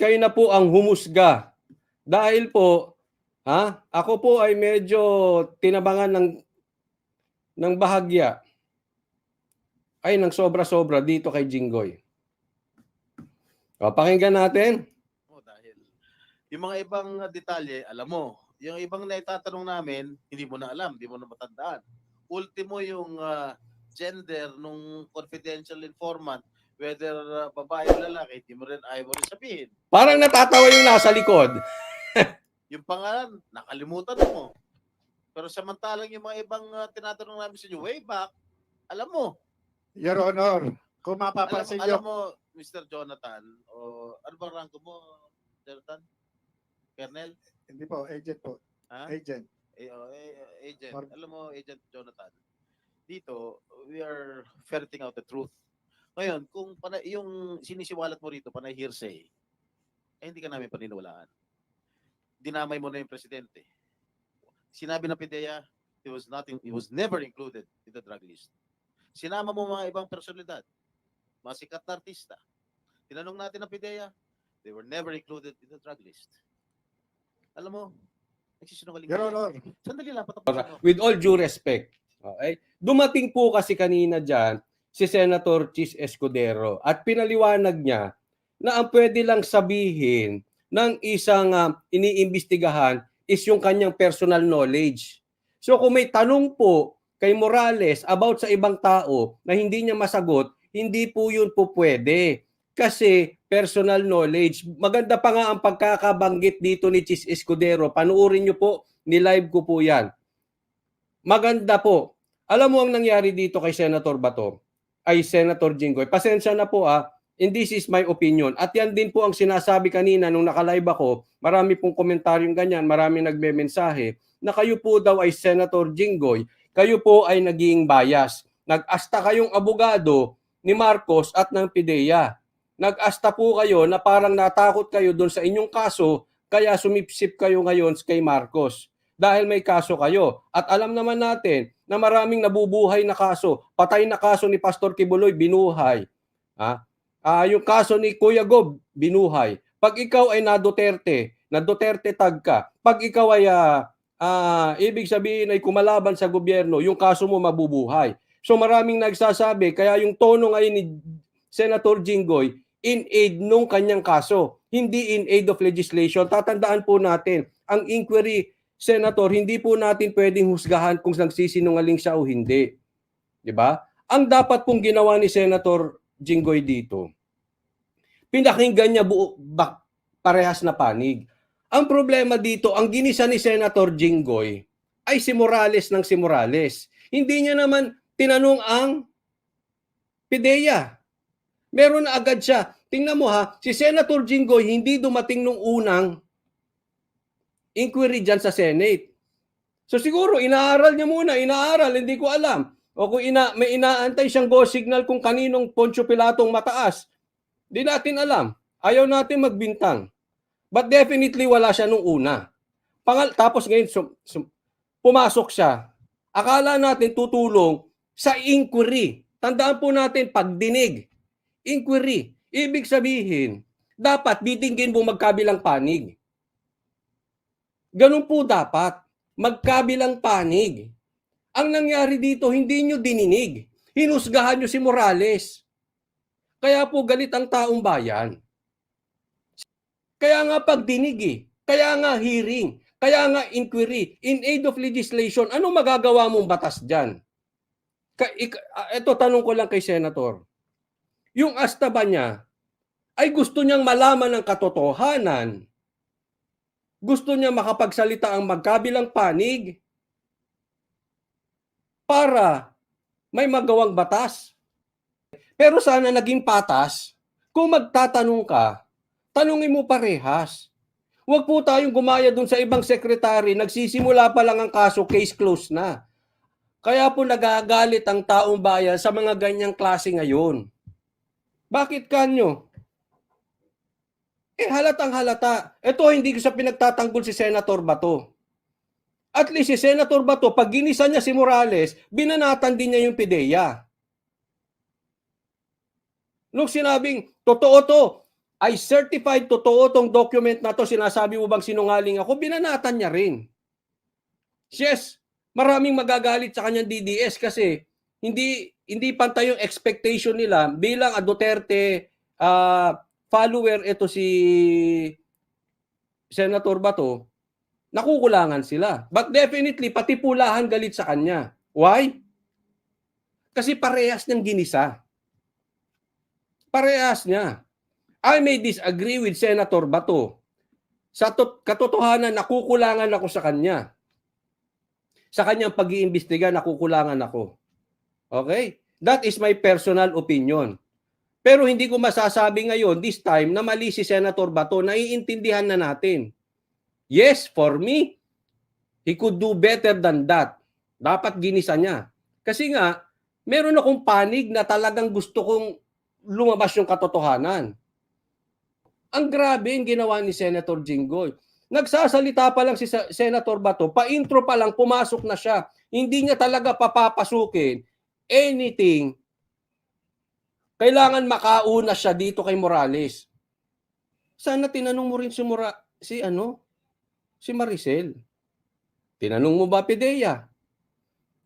kayo na po ang humusga. Dahil po, ako po ay medyo tinabangan ng bahagya. Ay, ng sobra-sobra dito kay Jinggoy. O, pakinggan natin. Dahil yung mga ibang detalye, alam mo. Yung ibang naitatanong namin, hindi mo na alam, hindi mo na matandaan. Ultimo yung gender nung confidential informant, whether babae o lalaki, hindi mo rin ayaw mo rin sabihin. Parang natatawa yung nasa likod. Yung pangalan, nakalimutan mo. Pero samantalang yung mga ibang tinatanong namin sa inyo, way back, alam mo. Your Honor, kung mapapansin alam mo, Mr. Jonathan, o ano bang rango mo, Jonathan? Colonel? Hindi po, agent po. Agent. Agent. Alam mo, Agent Jonathan, dito, we are ferreting out the truth. Ngayon, kung yung sinisiwalat mo rito, panay hearsay, hindi ka namin paniniwalaan. Dinamay mo na yung presidente. Sinabi ng PIDEA, he was never included in the drug list. Sinama mo mga ibang personalidad, mga sikat na artista. Tinanong natin ng PIDEA, they were never included in the drug list. Alam mo, nagsisinungaling. Your Honor. Sandali lang, with all due respect, okay? Dumating po kasi kanina dyan si Senator Chis Escudero at pinaliwanag niya na ang pwede lang sabihin ng isang iniimbestigahan is yung kanyang personal knowledge. So kung may tanong po kay Morales about sa ibang tao na hindi niya masagot, hindi po yun po pwede. Kasi personal knowledge. Maganda pa nga ang pagkakabanggit dito ni Chis Escudero. Panuorin nyo po, ni-live ko po yan. Maganda po. Alam mo ang nangyari dito kay Senator Bato? Ay Senator Jinggoy. Pasensya na po and this is my opinion. At yan din po ang sinasabi kanina nung naka-live ako. Marami pong komentaryong ganyan, marami nagme-mensahe na kayo po daw ay Senator Jinggoy. Kayo po ay naging bias. Nag-asta kayong abogado ni Marcos at ng PIDEA. Nag-asta po kayo na parang natakot kayo doon sa inyong kaso, kaya sumipsip kayo ngayon kay Marcos. Dahil may kaso kayo. At alam naman natin na maraming nabubuhay na kaso. Patay na kaso ni Pastor Kibuloy, binuhay. Yung kaso ni Kuya Gob, binuhay. Pag ikaw ay na Duterte tag ka. Pag ikaw ay, ibig sabihin ay kumalaban sa gobyerno, yung kaso mo mabubuhay. So maraming nagsasabi, kaya yung tono ngayon ni Senator Jinggoy, in aid nung kanyang kaso, hindi in aid of legislation. Tatandaan po natin, ang inquiry, Senator, hindi po natin pwedeng husgahan kung nagsisinungaling siya o hindi. Diba? Ang dapat pong ginawa ni Senator Jinggoy dito, pinakinggan niya parehas na panig. Ang problema dito, ang ginisa ni Senator Jinggoy ay si Morales ng si Morales. Hindi niya naman tinanong ang PIDEA. Meron na agad siya. Tingnan mo si Senator Jinggoy hindi dumating nung unang inquiry dyan sa Senate. So siguro inaaral niya muna, hindi ko alam. O kung may inaantay siyang go signal kung kaninong Poncio Pilatong mataas, di natin alam. Ayaw natin magbintang. But definitely wala siya nung una. Tapos ngayon pumasok siya. Akala natin tutulong sa inquiry. Tandaan po natin pagdinig. Inquiry. Ibig sabihin, dapat titingin mo magkabilang panig. Ganun po dapat. Magkabilang panig. Ang nangyari dito, hindi nyo dininig. Hinusgahan nyo si Morales. Kaya po galit ang taong bayan. Kaya nga pagdinig Kaya nga hearing. Kaya nga inquiry. In aid of legislation, ano magagawa mong batas dyan? Ito, tanong ko lang kay Senator. Yung asta ba niya ay gusto niyang malaman ng katotohanan? Gusto niya makapagsalita ang magkabilang panig para may magawang batas? Pero sana naging patas, kung magtatanong ka, tanungin mo parehas. Huwag po tayong gumaya dun sa ibang sekretary, nagsisimula pa lang ang kaso, case closed na. Kaya po nagagalit ang taong bayan sa mga ganyang klase ngayon. Bakit kanyo? Halatang halata. Ito hindi ko sa pinagtatanggol si Senator Bato. At least si Senator Bato, pag ginisa niya si Morales, binanatan din niya yung PIDEA. Nung sinabing, totoo to, I certified totoo tong document na to, sinasabi mo bang sinungaling ako? Binanatan niya rin. Yes, maraming magagalit sa kanyang DDS kasi hindi pantay yung expectation nila bilang a Duterte follower. Ito si Senator Bato, nakukulangan sila. But definitely, pati pulahan galit sa kanya. Why? Kasi parehas niyang ginisa. Parehas niya. I may disagree with Senator Bato. Sa katotohanan, nakukulangan ako sa kanya. Sa kanyang pag-iimbestiga, nakukulangan ako. Okay? That is my personal opinion. Pero hindi ko masasabi ngayon, this time, na mali si Senator Bato. Naiintindihan na natin. Yes, for me, he could do better than that. Dapat ginisa niya. Kasi nga, meron akong panig na talagang gusto kong lumabas yung katotohanan. Ang grabe yung ginawa ni Senator Jinggoy. Nagsasalita pa lang si Senator Bato, pa-intro pa lang, pumasok na siya. Hindi niya talaga papapasukin anything. Kailangan makauna siya dito kay Morales. Sana tinanong mo rin si Maricel. Tinanong mo ba, Pidea?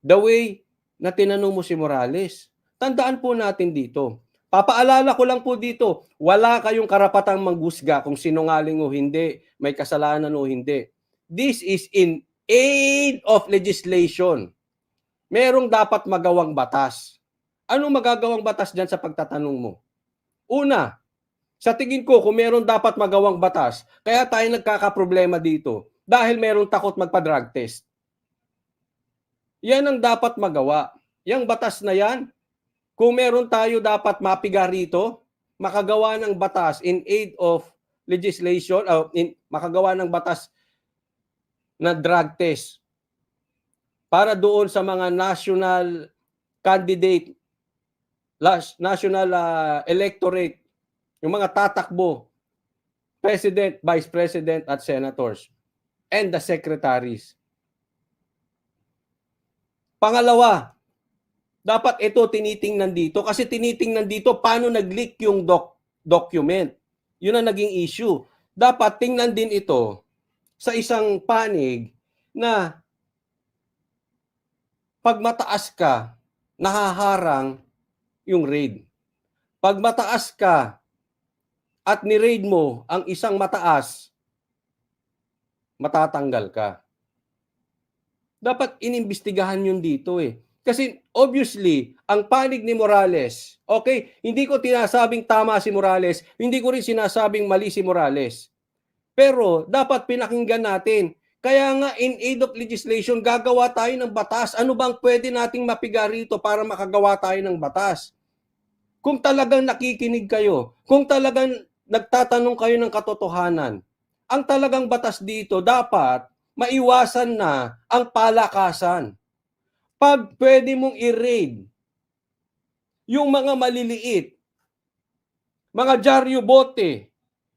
The way na tinanong mo si Morales. Tandaan po natin dito. Papaalala ko lang po dito, wala kayong karapatang manghusga kung sinungaling o hindi, may kasalanan o hindi. This is in aid of legislation. Merong dapat magawang batas. Anong magagawang batas dyan sa pagtatanong mo? Una, sa tingin ko, kung meron dapat magawang batas, kaya tayo nagkakaproblema dito dahil merong takot magpa-drug test. Yan ang dapat magawa. Yang batas na yan, kung meron tayo dapat mapiga rito, makagawa ng batas in aid of legislation, makagawa ng batas na drug test para doon sa mga national candidate, national electorate, yung mga tatakbo, president, vice president at senators, and the secretaries. Pangalawa, dapat ito tinitingnan dito kasi tinitingnan dito paano nag-leak yung document. Yun ang naging issue. Dapat tingnan din ito sa isang panig na pag mataas ka, nahaharang yung raid. Pag mataas ka at ni-raid mo ang isang mataas, matatanggal ka. Dapat inimbestigahan yun dito eh. Kasi obviously, ang panig ni Morales, okay, hindi ko tinasabing tama si Morales, hindi ko rin sinasabing mali si Morales. Pero dapat pinakinggan natin. Kaya nga in aid of legislation, gagawa tayo ng batas. Ano bang pwede nating mapiga rito para makagawa tayo ng batas? Kung talagang nakikinig kayo, kung talagang nagtatanong kayo ng katotohanan, ang talagang batas dito dapat maiwasan na ang palakasan. Pag pwede mong i-raid yung mga maliliit, mga dyaryo bote,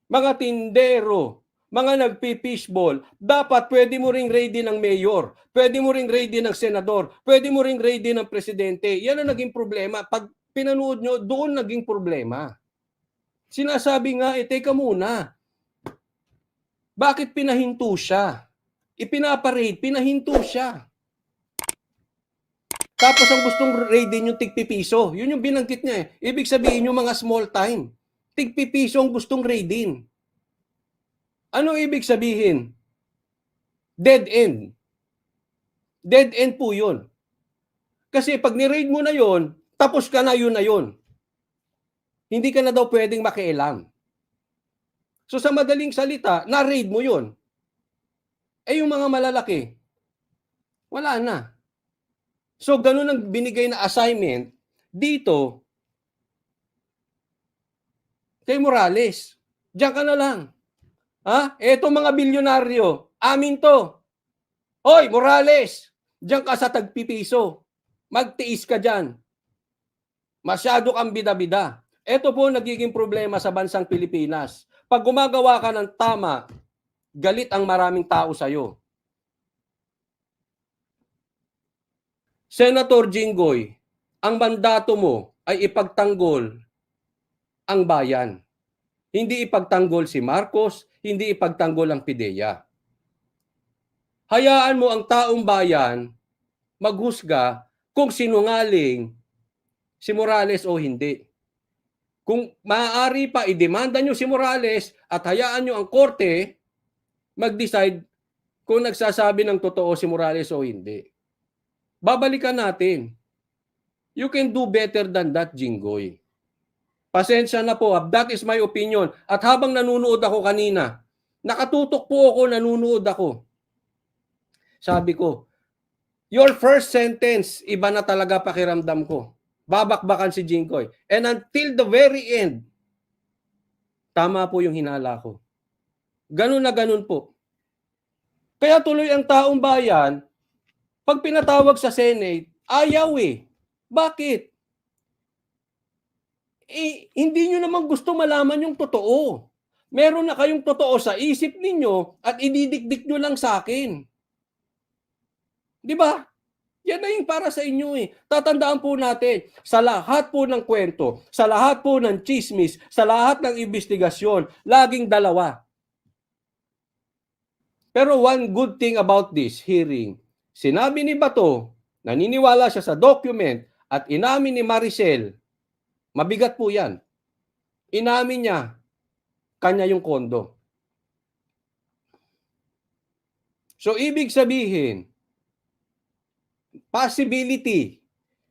mga tindero, mga nagpi-fishball, dapat pwede mo ring raidin ng mayor, pwede mo ring raidin ng senador, pwede mo ring raidin ng presidente. Yan ang naging problema. Pag pinanood nyo, doon naging problema. Sinasabi nga, teka muna, bakit pinahinto siya? Ipinaparade, pinahinto siya. Tapos ang gustong raidin yung tigpipiso. Yun yung binanggit niya eh. Ibig sabihin yung mga small time. Tigpipiso ang gustong raidin. Ano ibig sabihin? Dead end. Dead end po yun. Kasi pag ni-raid mo na yun, tapos ka na yun na yun. Hindi ka na daw pwedeng makialam. So sa madaling salita, na-raid mo yun. Eh yung mga malalaki, wala na. So, ganun ang binigay na assignment dito kay Morales. Diyan ka na lang. Ha? Eto mga bilyonaryo, amin to. Hoy, Morales, diyan ka sa tagpipiso. Magtiis ka dyan. Masyado kang bida-bida. Eto po nagiging problema sa bansang Pilipinas. Pag gumagawa ka ng tama, galit ang maraming tao sa'yo. Senator Jinggoy, ang mandato mo ay ipagtanggol ang bayan. Hindi ipagtanggol si Marcos, hindi ipagtanggol ang PIDEA. Hayaan mo ang taong bayan maghusga kung sinungaling si Morales o hindi. Kung maaari pa, idemanda nyo si Morales at hayaan nyo ang korte mag-decide kung nagsasabi ng totoo si Morales o hindi. Babalikan natin. You can do better than that, Jinggoy. Pasensya na po, that is my opinion. At habang nanunood ako kanina, nakatutok po ako, nanunood ako. Sabi ko, your first sentence, iba na talaga pakiramdam ko. Babakbakan si Jinggoy. And until the very end, tama po yung hinala ko. Ganun na ganun po. Kaya tuloy ang taong bayan, pag pinatawag sa Senate, ayaw eh. Bakit? Hindi nyo naman gusto malaman yung totoo. Meron na kayong totoo sa isip ninyo at ididikdik nyo lang sa akin. Di ba? Yan na yung para sa inyo eh. Tatandaan po natin, sa lahat po ng kwento, sa lahat po ng chismis, sa lahat ng investigasyon, laging dalawa. Pero one good thing about this hearing, sinabi ni Bato, naniniwala siya sa document at inamin ni Maricel, mabigat po yan. Inamin niya, kanya yung kondo. So, ibig sabihin, possibility,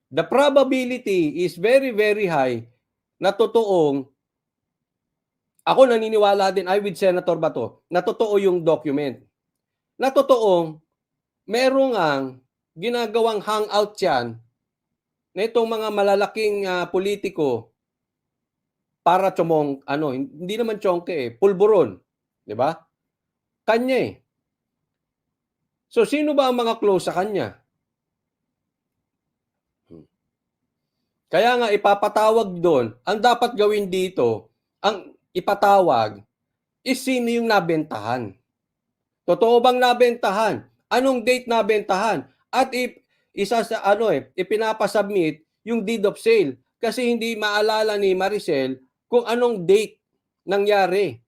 the probability is very, very high na totoong, ako naniniwala din, I with Senator Bato, na totoo yung document. Na totoong, merong ang ginagawang hangout yan na itong mga malalaking politiko para tsumong, hindi naman tsongke eh, pulburon. Di ba? Kanya eh. So, sino ba ang mga close sa kanya? Kaya nga, ipapatawag doon, ang dapat gawin dito, ang ipatawag, is sino yung nabentahan. Totoo bang nabentahan? Anong date nabentahan? At ipinapasubmit yung deed of sale kasi hindi maalala ni Maricel kung anong date nangyari.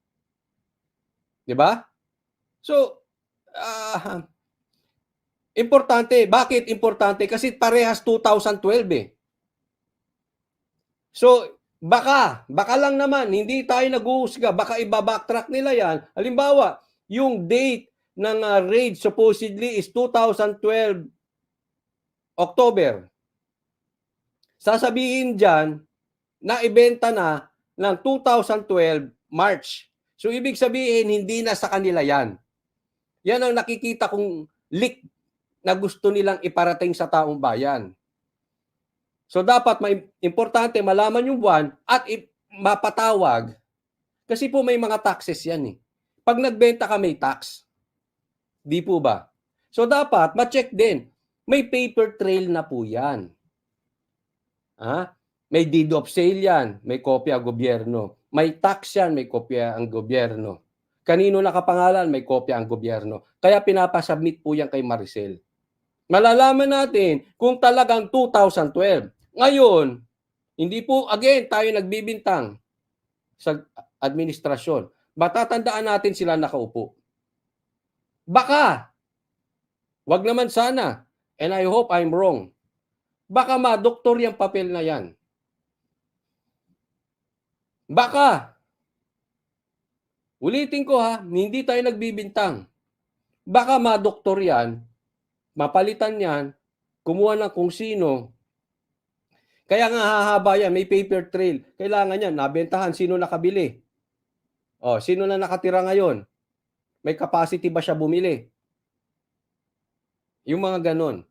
'Di ba? So, importante. Bakit importante? Kasi parehas 2012 eh. So, baka lang naman, hindi tayo nag-uusga, baka iba-backtrack nila yan. Halimbawa, yung date ng raid supposedly is 2012 October. Sasabihin dyan na ibenta na ng 2012 March. So, ibig sabihin, hindi na sa kanila yan. Yan ang nakikita kong leak na gusto nilang iparating sa taong bayan. So, dapat importante malaman yung buwan at mapatawag. Kasi po may mga taxes yan eh. Pag nagbenta ka, may tax. Di po ba? So, dapat ma-check din. May paper trail na po yan. May deed of sale yan, may kopya ang gobyerno. May tax yan, may kopya ang gobyerno. Kanino nakapangalan, may kopya ang gobyerno. Kaya pinapasubmit po yan kay Maricel. Malalaman natin kung talagang 2012. Ngayon, hindi po, again, tayo nagbibintang sa administrasyon. Matatandaan natin sila nakaupo. Baka, wag naman sana, and I hope I'm wrong, baka ma-doktor yung papel na yan. Baka, ulitin ko ha, hindi tayo nagbibintang. Baka ma-doktor yan, mapalitan yan, kumuha ng kung sino. Kaya nga hahaba yan, may paper trail. Kailangan yan, nabentahan, sino nakabili? Sino na nakatira ngayon? May capacity ba siya bumili? Yung mga ganon.